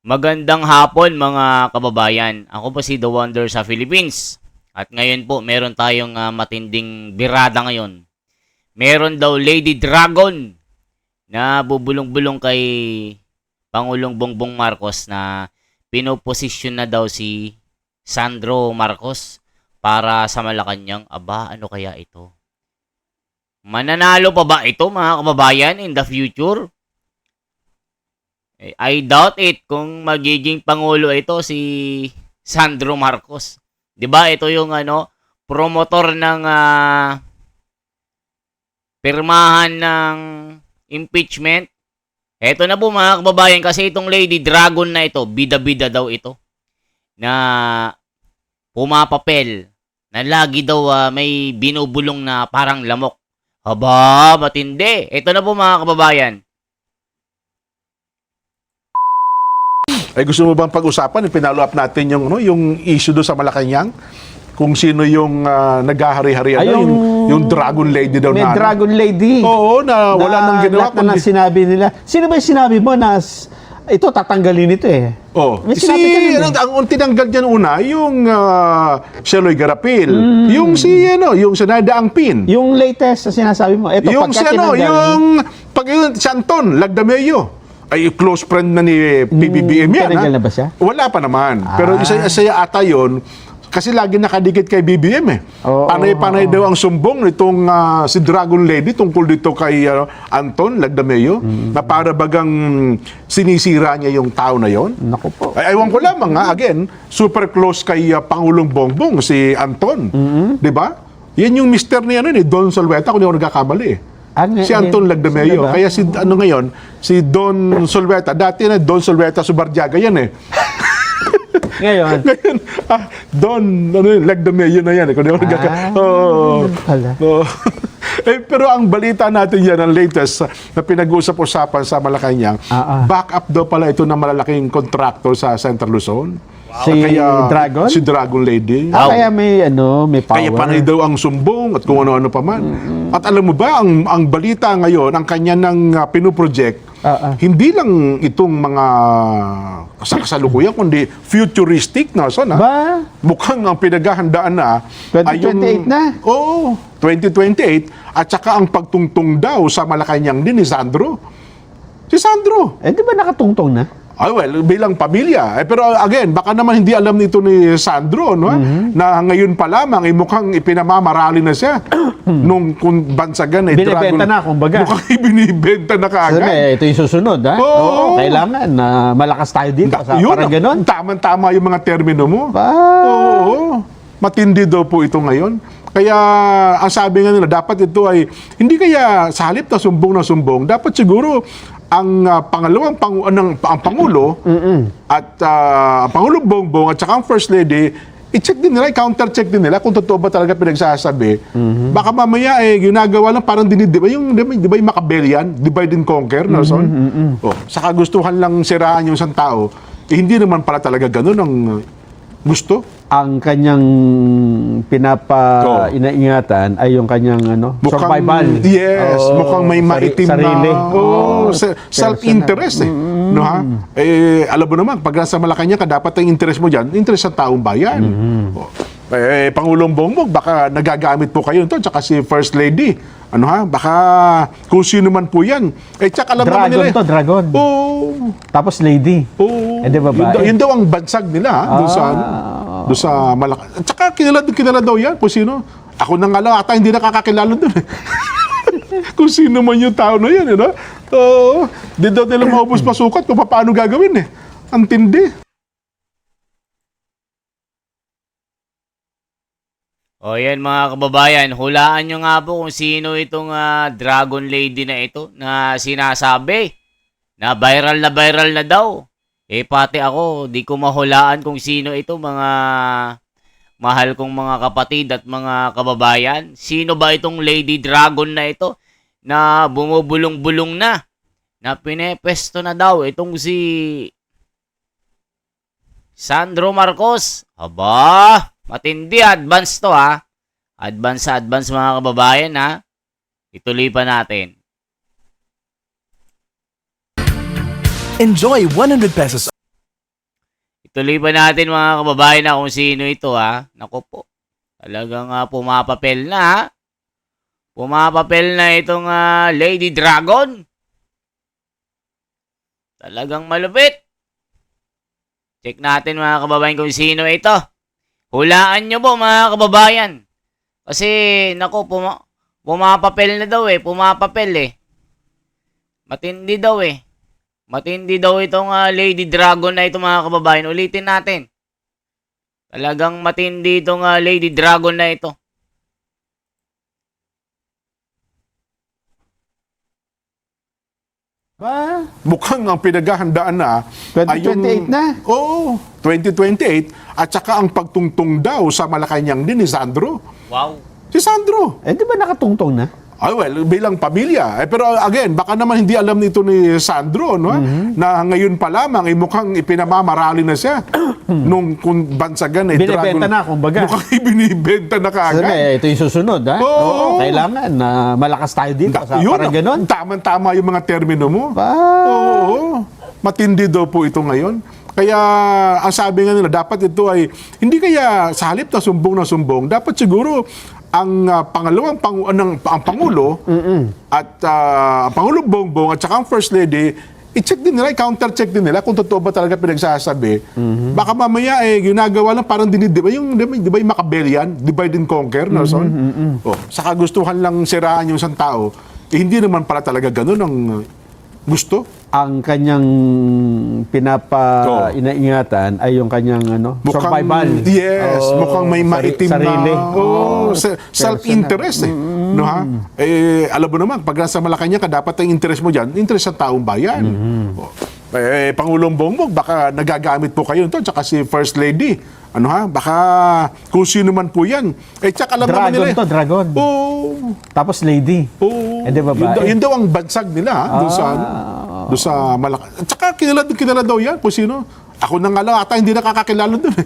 Magandang hapon mga kababayan. Ako po si The Wonder sa Philippines. At ngayon po, meron tayong matinding birada ngayon. Meron daw Lady Dragon na bubulong-bulong kay Pangulong Bongbong Marcos na pinoposisyon na daw si Sandro Marcos para sa Malacanang. Aba, ano kaya ito? Mananalo pa ba ito mga kababayan in the future? I doubt it kung magiging pangulo ito si Sandro Marcos. 'Di ba? Ito yung promotor ng pirmahan ng impeachment. Ito na po mga kababayan kasi itong Lady Dragon na ito, bida-bida daw ito na pumapapel na lagi daw may binubulong na parang lamok. Aba, matindi. Ito na po mga kababayan. Ay gusto mo bang pag-usapan, pinalo up natin yung issue do sa Malacanang? Kung sino yung naghahari-hari yung Dragon Lady daw May na. Dragon Lady. Oo, na wala nang ginawa. Lahat na sinabi nila. Sino ba yung sinabi mo na ito tatanggalin ito eh? Oh, May sinabi ka nun eh. ang tinanggal diyan una yung Sheloy Garapil, yung yung Senada Angpin. Yung latest na sinasabi mo, ito Yung si si Anton Lagdameo. Ay close friend na ni PBBM yan. tinanggal na ba siya? Wala pa naman. Pero isa ata yun, kasi lagi nakadikit kay BBM eh. Oo. Panay-panay daw ang sumbong nitong si Dragon Lady tungkol dito kay Anton Lagdameo na para bagang sinisira niya yung tao na yon. Naku po. Ay, aywan ko lamang again, super close kay Pangulong Bongbong, si Anton. Di ba? Yan yung mister ni Don Solweta, kung di ako nagkakamali eh. Si Anton Lagdameo. Diba? Kaya ngayon, si Don Solweta, dati na Don Solweta Subarjaga yan eh. Ngayon, Ngayon, Don Lagdameo na yan eh. Kung di ako pala. Pero ang balita natin yan, ang latest na pinag-uusap-usapan sa Malacanang, back up daw pala ito ng malalaking contractor sa Central Luzon. Si Dragon? Si Dragon Lady. Kaya may power. Kaya panay daw ang sumbong at kung ano-ano pa man. At alam mo ba, ang balita ngayon, ang kanya ng pinuproject, hindi lang itong mga sa kasalukuyan, kundi futuristic na. Ba? Mukhang ang pinaghahandaan na 2028 na? Oo, 2028. At saka ang pagtungtong daw sa Malacanang din ni Sandro. Si Sandro. Di ba nakatungtong na? Ay, well, bilang pamilya. Pero again, baka naman hindi alam nito ni Sandro, no? Na ngayon pa lamang, mukhang ipinamamarali na siya nung bansagan ay Binibenta na, kumbaga. Mukhang ibinibenta na kaagad. Sabi, ito yung susunod, ha? Oo. Kailangan na malakas tayo dito. Parang ganon. Tama-tama yung mga termino mo. Ba? Oo. Matindi daw po ito ngayon. Kaya ang sabi nga nila, dapat ito ay, hindi kaya sa halip na sumbong, dapat siguro ang pangalawang ang Pangulo at ang Pangulong Bongbong at saka ang First Lady, i-check din nila, i-counter-check din nila kung totoo ba talaga pinagsasabi. Baka mamaya ginagawa lang parang di ba yung Machiavellian, divide and conquer, Nelson? Saka gustuhan lang siraan yung isang tao. Hindi naman pala talaga ganun ang gusto. Ang kanyang inaingatan ay yung kanyang survival. Yes, mukhang may maitim sarili. na self-interest eh. No, ha? Alam mo naman, pag nasa Malacanang ka, dapat ang interest mo dyan, interest ng taong bayan. Pangulong Bongbong, baka nagagamit po kayo ito, tsaka si First Lady. Baka kung sino man po yan. Tsaka alam naman nila. Dragon. Oo. Tapos Lady. Oo. Di ba ba? Yun daw ang bansag nila, doon sa Malacanang. Tsaka kilala daw yan, kung sino. Ako na nga lang, ata hindi nakakakilala doon eh. Kung sino man yung tao na yan, di daw nila maubos pasukat kung paano gagawin eh. Ang tindi. O yan mga kababayan, hulaan nyo nga po kung sino itong Dragon Lady na ito na sinasabi na viral na daw. Pati ako, di ko mahulaan kung sino ito mga mahal kong mga kapatid at mga kababayan. Sino ba itong Lady Dragon na ito na bumubulong-bulong na pinepesto na daw itong si Sandro Marcos? Aba, matindi, advance to ha. Advance mga kababayan ha. Ituloy pa natin. Enjoy 100 pesos Ituloy pa natin mga kababayan na kung sino ito ha. Nako po. Talagang pumapapel na ha. Pumapapel na itong Lady Dragon. Talagang malupit. Check natin mga kababayan kung sino ito. Hulaan nyo po mga kababayan. Kasi nako pumapapel na daw pumapapel Matindi daw Matindi daw itong Lady Dragon na ito mga kababayan. Ulitin natin. Talagang matindi itong Lady Dragon na ito. Ba? Mukhang ang pinaghahandaan na ay yung- 2028 na. Oo, 2028 at saka ang pagtungtong daw sa Malacanang din ni Sandro. Wow. Si Sandro. Di ba nakatungtong na? Ay, well, bilang pamilya. Pero again, baka naman hindi alam nito ni Sandro, no? Na ngayon pa lamang, mukhang ipinamamarali na siya. Nung kung bansagan Binibenta na, kumbaga. Mukhang ibinibenta na Sabi, kaagad. ito yung susunod, ha? Oo. Kailangan na malakas tayo dito. Parang ganon. Tama-tama yung mga termino mo. Ba? Oo. Matindi daw po ito ngayon. Kaya ang sabi nga nila, dapat ito ay, hindi kaya sa halip na sumbong, dapat siguro ang pangalawang ang Pangulo at ang Pangulo Bongbong at saka ang First Lady, i-check din nila, i-counter-check din nila kung totoo ba talaga pinagsasabi. Baka mamaya ginagawa lang parang di ba yung Machiavellian, divide and conquer, Nelson? Oh, sa kagustuhan lang siraan yung isang tao, hindi naman pala talaga ganun ang gusto. Ang kanyang inaingatan ay yung kanyang survival. Yes, Oo, mukhang may maitim sarili. na self-interest no ha? Alam mo naman, pag nasa Malacanang ka, dapat ang interest mo diyan, interest ng taong bayan. Oh. Pangulong Bongbong, baka nagagamit po kayo nito, tsaka si First Lady. Ano ha? Baka kung sino man po yan. Tsaka alam naman nila. Dragon. Oh. Tapos lady. Oo. Di ba ba? Yun daw ang bansag nila doon sa Malacanang. Tsaka kilala daw yan kung sino. Ako na nga lang ata hindi nakakakilala doon.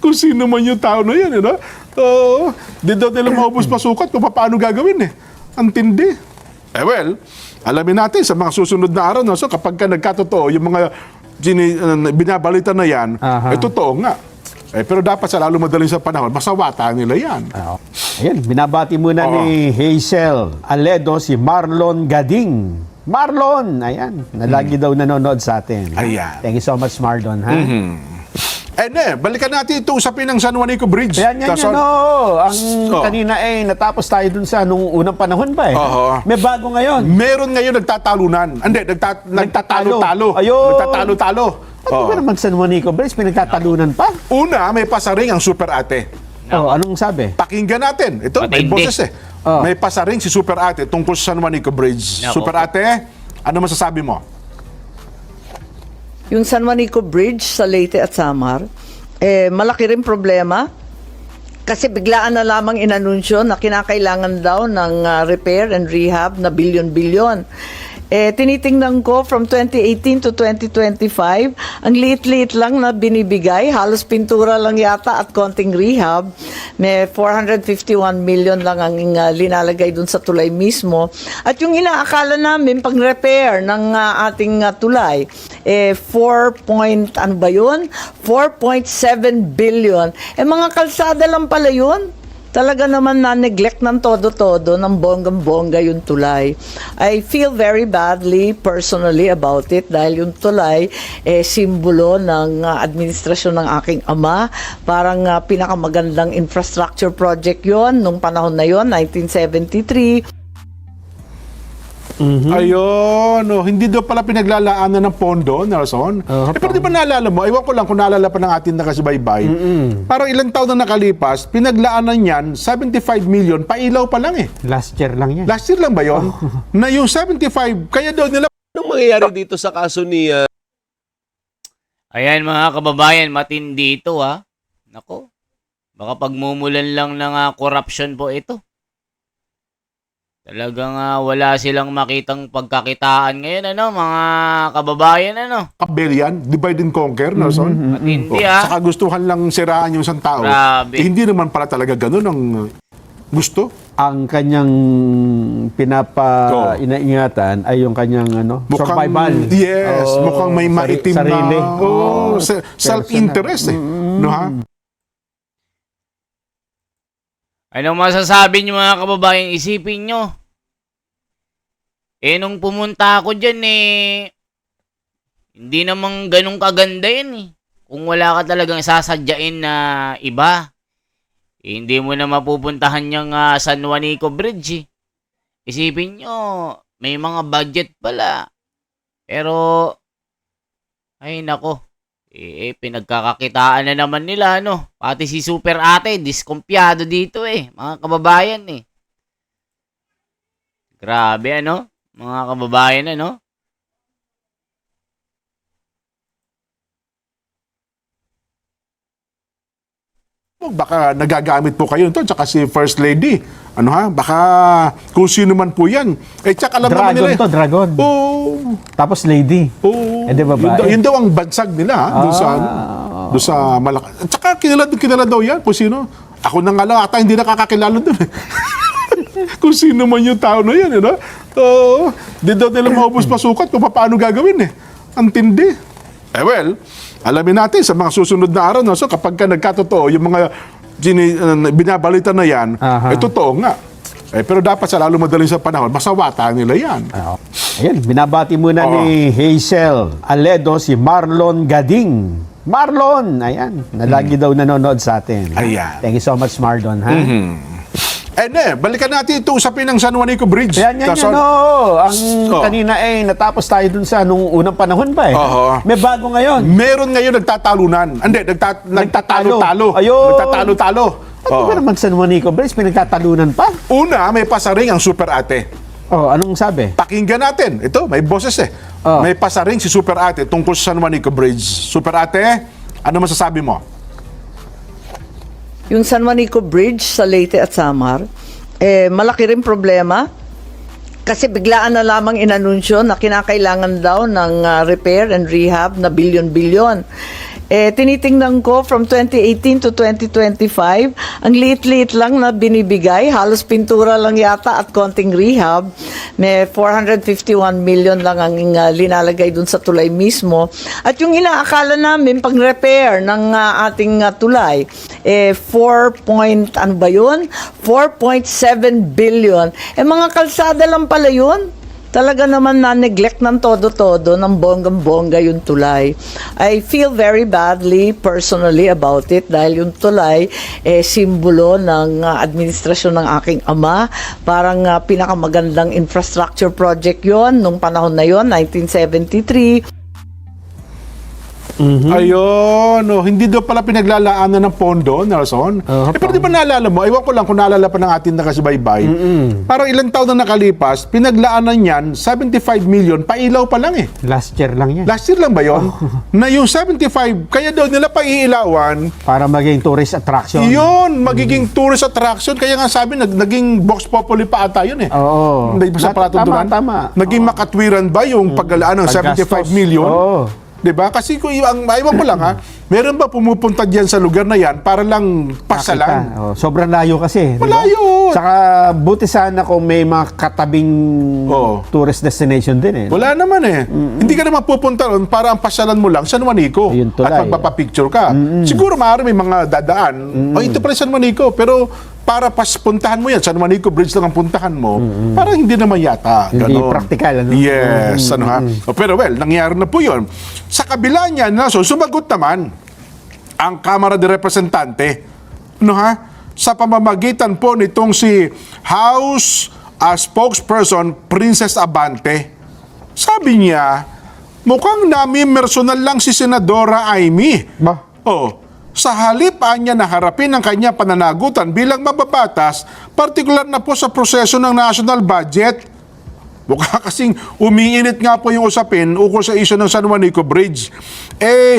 Kung sino man yung tao na yan, Oo. Di daw nila maubos pasukat kung paano gagawin Ang tindi. Well, alamin natin sa mga susunod na araw, so kapag ka nagkatotoo, yung mga binabalita na yan, totoo nga. Pero dapat sa lalo madaling sa panahon, masawata nila yan. Ayan, binabati muna ni Hazel Aledo si Marlon Gading. Marlon! Ayan, na lagi daw nanonood sa atin. Ayan. Thank you so much, Marlon. Ha? Balikan natin ito usapin ng San Juanico Bridge. Yan. Ang kanina natapos tayo dun sa nung unang panahon pa Oo. May bago ngayon. Meron ngayon nagtatalunan. Hindi, nagtatalo-talo. Ayun. Nagtatalo-talo. Ano ba naman San Juanico Bridge? Pinagtatalunan pa? Una, may pasaring ang Super Ate. Anong sabi? Pakinggan natin. Ito, may Matindi. boses May pasaring si Super Ate tungkol sa San Juanico Bridge. Nako. Super Ate, ano masasabi mo? Yung San Juanico Bridge sa Leyte at Samar, malaki rin problema kasi biglaan na lamang inanunsyo na kinakailangan daw ng repair and rehab na bilyon-bilyon. Tinitingnan ko from 2018 to 2025, ang liit-liit lang na binibigay, halos pintura lang yata at konting rehab. May 451 million lang ang linalagay dun sa tulay mismo. At yung inaakala namin pang-repair ng ating tulay, 4.7 billion. Mga kalsada lang pala yun. Talaga naman na-neglect ng todo-todo, ng bonggang-bongga yung tulay. I feel very badly personally about it dahil yung tulay simbolo ng administrasyon ng aking ama. Parang pinakamagandang infrastructure project yon nung panahon na yon, 1973. Ayun, hindi daw pala pinaglalaanan ng pondo, Nelson. Pero di ba naalala mo, ewan ko lang kung naalala pa ng ating nakasubaybay, parang ilang taon na nakalipas, pinaglaanan yan, 75 million, pailaw pa lang Last year lang yan. Last year lang ba yun? Na yung 75, kaya daw nila Anong mangyayari dito sa kaso ni Ayan mga kababayan, matindi ito Nako. Baka pagmumulan lang ng corruption po ito. Talagang wala silang makitang pagkakitaan ngayon, mga kababayan, Machiavellian, divide and conquer, Nelson. Matindi, Sa kagustuhan lang siraan yung isang tao. Grabe. Hindi naman pala talaga ganun ang Gusto? Ang kanyang inaingatan ay yung kanyang survival. Yes, Oo, mukhang may maitim sarili. na self-interest eh. No, ha? Anong masasabi niyo mga kababayan? Isipin nyo. Nung pumunta ako dyan hindi namang ganun kaganda yan eh. Kung wala ka talagang sasadyain na iba, hindi mo na mapupuntahan yung San Juanico Bridge eh. Isipin nyo, may mga budget pala. Pero, ay nako, pinagkakakitaan na naman nila, Pati si Super Ate, diskumpiyado dito mga kababayan Grabe, mga kababayan, Baka nagagamit po kayo ito, tsaka si First Lady. Baka kung sino man po yan. Tsaka alam naman nila. Dragon to, dragon. Oo. Tapos lady. Oo. Eh, di ba ba? Yun daw ang bansag nila, doon sa Malacan. Tsaka kilala daw yan, kung sino. Ako na nga lang, ata hindi nakakakilala doon. Kung sino man yung tao na yan, di daw nila maubos pasukat kung paano gagawin Ang tindi. Well, alamin natin sa mga susunod na araw, so kapag ka nagkatotoo, yung mga binabalita na yan, totoo nga. Pero dapat sa lalo madaling sa panahon, masawata nila yan. Ayan, binabati muna ni Hazel Aledo si Marlon Gading. Marlon! Ayan, na lagi daw nanonood sa atin. Ayan. Thank you so much, Marlon. Ha? Balikan natin ito usapin ng San Juanico Bridge. Yan. Ang kanina natapos tayo dun sa nung unang panahon ba Oo. May bago ngayon. Meron ngayon nagtatalunan. Hindi, nagtatalo-talo. Ayun. Nagtatalo-talo. Ano ba naman San Juanico Bridge? Pinagtatalunan pa? Una, may pasaring ang Super Ate. Anong sabi? Pakinggan natin. Ito, may boses May pasaring si Super Ate tungkol sa San Juanico Bridge. Super Ate, ano masasabi mo? Yung San Juanico Bridge sa Leyte at Samar, malaki rin problema kasi biglaan na lamang inanunsyo na kinakailangan daw ng repair and rehab na bilyon-bilyon. Tinitingnan ko from 2018 to 2025, ang liit-liit lang na binibigay, halos pintura lang yata at konting rehab. May 451 million lang ang linalagay dun sa tulay mismo. At yung inaakala namin pang-repair ng ating tulay, 4.7 billion. Mga kalsada lang pala yun. Talaga naman na-neglect ng todo-todo ng bonggang-bongga yung tulay. I feel very badly personally about it dahil yung tulay simbolo ng administrasyon ng aking ama. Parang pinakamagandang infrastructure project yon nung panahon na yon, 1973. Ayun, hindi daw pala pinaglalaanan ng pondo, Nelson. Pero di ba naalala mo, ewan ko lang kung naalala pa ng ating nakasubaybay, parang ilang taon na nakalipas, pinaglaanan yan, 75 million, pailaw pa lang Last year lang yan. Last year lang ba yun? Na yung 75, kaya daw nila paiilawan, Para maging tourist attraction. yun, magiging tourist attraction. Kaya nga sabi, naging Vox Populi pa ata yun Oo. Hindi ba sa palatuntunan? Tama. Naging makatwiran ba yung paggalaan ng 75 Paggastos. million? Oo. 'Di ba? Kasi kung ang maiwan ko lang meron ba pumupunta diyan sa lugar na 'yan para lang pasalan? Sobrang layo kasi. di ba? Malayo. Saka buti sana kung may mga katabing tourist destination din Wala naman Hindi ka naman pupunta ron para ang pasyalan mo lang San Juanico Ayun tulay. at magpapapicture ka. Siguro maaari may mga dadaan. Ito pala San Juanico, pero para puntahan mo yan, San Juanico Bridge lang ang puntahan mo, parang hindi naman yata. Hindi ganon. practical, Yes, Pero nangyari na po yun. Sa kabila niyan, sumagot naman ang Kamara de Representante, sa pamamagitan po nitong si House spokesperson Princess Abante. Sabi niya, mukhang nami-personal lang si Senadora Amy. Sa halip niya na harapin ang kanya pananagutan bilang mababatas, partikular na po sa proseso ng national budget. Mukha kasing umiinit nga po yung usapin ukol sa isyu ng San Juanico Bridge.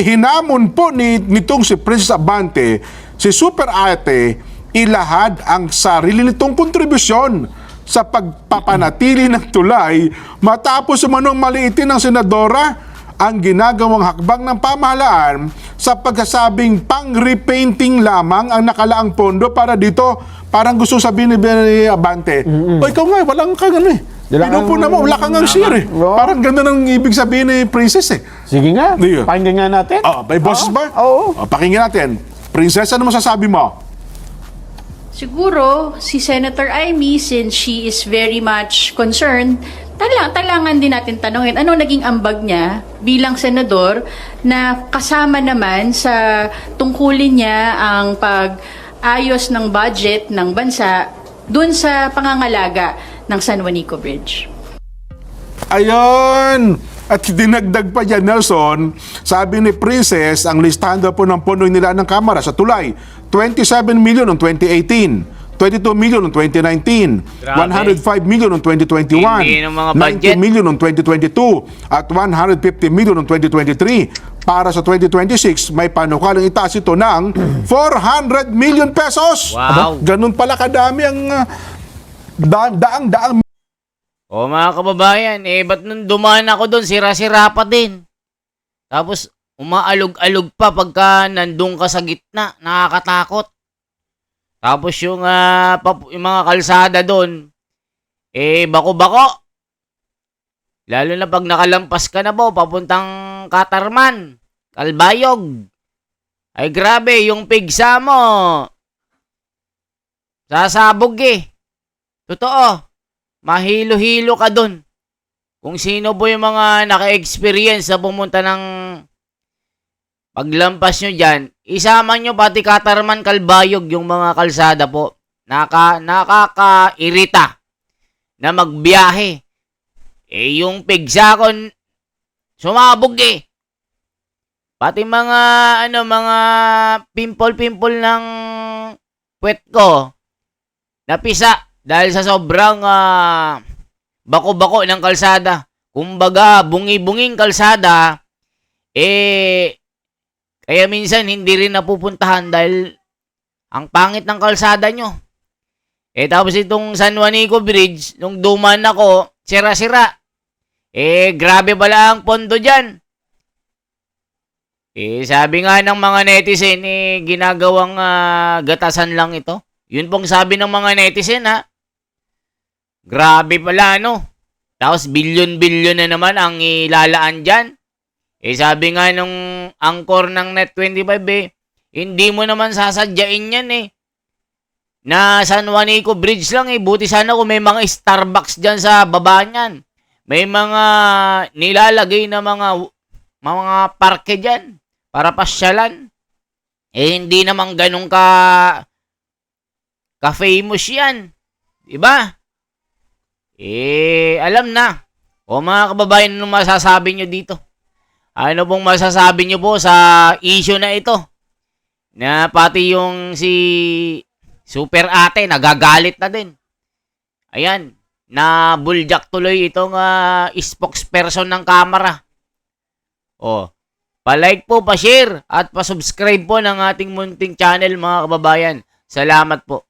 Hinamon po nitong si Princess Abante, si Super Ate, ilahad ang sarili nitong kontribusyon sa pagpapanatili ng tulay matapos umanong maliitin ng senadora ang ginagawang hakbang ng pamahalaan sa pagkasabing pang-repainting lamang ang nakalaang pondo para dito. Parang gusto sabihin ni Abante, o ikaw nga, walang kang ano eh. Wala kang- Pinupo naman, wala kang ang share eh. Oo. Parang ganda ng ibig sabihin ni Princess eh. Sige nga, Diyo. pakinggan nga natin. May boses ba? Oo. Pakinggan natin. Princess, ano masasabi mo? Siguro, si Senator Amy, since she is very much concerned, talangan din natin tanongin, ano naging ambag niya bilang senador na kasama naman sa tungkulin niya ang pag-ayos ng budget ng bansa dun sa pangangalaga ng San Juanico Bridge. Ayun! At dinagdag pa dyan, Nelson, sabi ni Princess, ang listahan daw po ng pondo nila ng Kamara sa tulay, 27 million noong 2018, 22 million noong 2019, Grabe. 105 million noong 2021, Hindi ng mga budget. 90 million noong 2022, at 150 million noong 2023. Para sa 2026, may panukalang itaas ito ng 400 million pesos. Wow. Aba, ganun pala kadami ang daang O mga kababayan, ba't nung dumaan ako doon, sira-sira pa din. Tapos, umaalog-alog pa pagka nandun ka sa gitna. Nakakatakot. Tapos yung mga kalsada doon, bako-bako. Lalo na pag nakalampas ka na po, papuntang Katarman, Kalbayog. Ay grabe, yung pigsa mo. Sasabog eh. Totoo. Mahilo-hilo ka dun. Kung sino po yung mga naka-experience na pumunta ng paglampas nyo dyan, isama nyo pati Katarman, Kalbayog, yung mga kalsada po. Nakaka-irita na magbiyahe. Yung pigsa ko, sumabog eh. Pati mga pimple-pimple ng puwet ko, napisa. Dahil sa sobrang bako-bako ng kalsada. Kumbaga, bungi-bunging kalsada, kaya minsan hindi rin napupuntahan dahil ang pangit ng kalsada nyo. Tapos itong San Juanico Bridge, nung duman ako, sira-sira. Grabe pala ang pondo dyan. Sabi nga ng mga netizen, ginagawang gatasan lang ito. Yun pong sabi ng mga netizen, ha. Grabe pala, no? Tapos bilyon-bilyon na naman ang ilalaan dyan. Sabi nga nung angkor ng Net25, hindi mo naman sasadyain yan, na San Juanico Bridge lang, Buti sana kung may mga Starbucks dyan sa baba niyan. May mga nilalagay na mga parke dyan para pasyalan. Hindi naman ganun ka-famous yan. Diba? Alam na. O mga kababayan, ano masasabi nyo dito? Ano pong masasabi nyo po sa issue na ito? Na pati yung si Super Ate, nagagalit na din. Ayan, na buljak tuloy itong spokesperson ng Kamara. O, pa-like po, pa-share, at pa-subscribe po ng ating munting channel mga kababayan. Salamat po.